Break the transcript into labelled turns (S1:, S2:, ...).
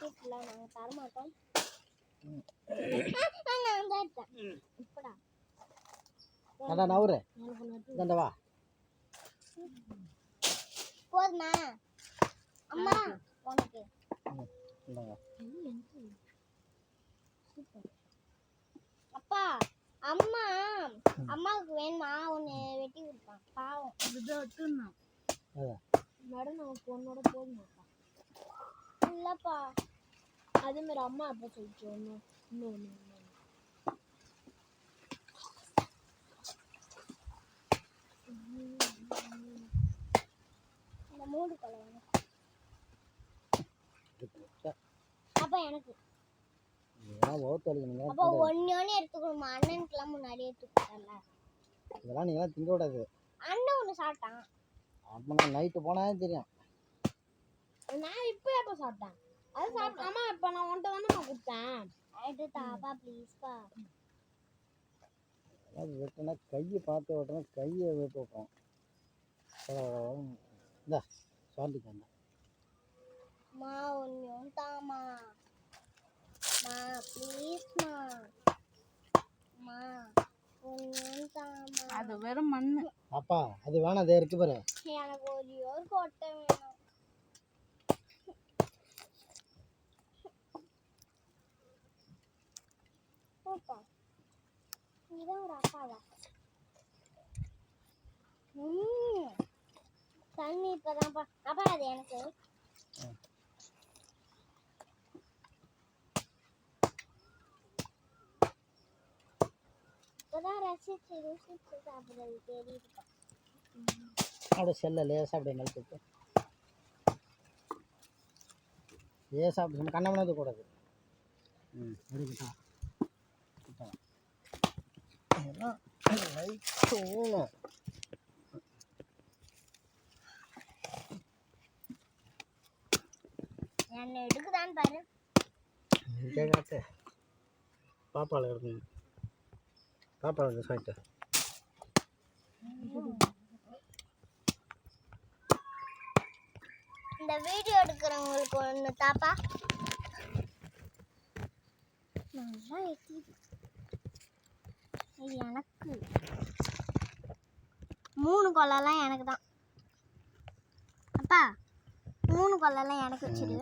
S1: கூப்பிடல நாங்கள் தரமாட்டோம். இப்படா
S2: அதான் நவுரு வா
S1: போதுமா அம்மா உனக்கு அப்பா அம்மா அம்மாவுக்கு வேணுமா ஒன்று வெட்டி கொடுப்பான் பாவம் மேடம் நம்ம பொண்ணோட போதுமாப்பா இல்லப்பா அதே மாதிரி அம்மா அப்பா சொல்லிச்சு ஒன்று இன்னொன்று இந்த மூடு கலர் அப்பா எனக்கு அப்பா ஒன்று எடுத்துக்கணுமா அண்ணனுக்குலாம் முன்னாடியே எடுத்துக்கிட்டல
S2: இதெல்லாம் நீங்களாம் திங்க கூடாது.
S1: அண்ணன் ஒன்று சாப்பிட்டான்
S2: அப்போ நான் நைட்டு போனாலே தெரியும்.
S1: நான் இப்போ எப்போ சாப்பிட்டேன் அது சாப்பிட்டேன் அம்மா இப்போ நான் ஒன்றை தானே நான் கொடுத்தேன் எடுத்தாப்பா ப்ளீஸ்ப்பா
S2: அது வெட்டினா கையை பார்த்து வெட்டினா கையை வெட்டு வைப்போம். இந்த சாண்டிக்காங்க
S1: மா ஒன்றும் தாமா மா ப்ளீஸ்மா மா ஒன்றும் தாமா அது வெறும் மண்ணு
S2: அப்பா அது வேணாம் அதை இருக்கு பாரு
S1: எனக்கு ஒரு கொட்டை வேணும் போப்பா இதான் ஒரு அப்பாவா தண்ணி இப்போதான்ப்பா அப்பா அது எனக்கு இப்போதான் ரசிச்சு சாப்பிட்றது தெரியுதுப்பா
S2: அப்படியே செல்ல லேசாக அப்படியே நெல்லிட்டு லேசாக அப்படி நம்ம கண்ணை மணது கூடாது. எடுக்கிட்டா
S1: என்ன எடுக்குதான்னு பாரு
S2: காட்டு பாப்பாவில் இருக்குங்க பாப்பாவில் சாப்பிட்டு
S1: இந்த வீடியோ எடுக்கிறவங்களுக்கு ஒன்று தாப்பா நல்லா எட்டிது இது எனக்கு 3 கொல்லெல்லாம் எனக்கு தான் அப்பா 3 கொல்லெல்லாம் எனக்கு வச்சிரு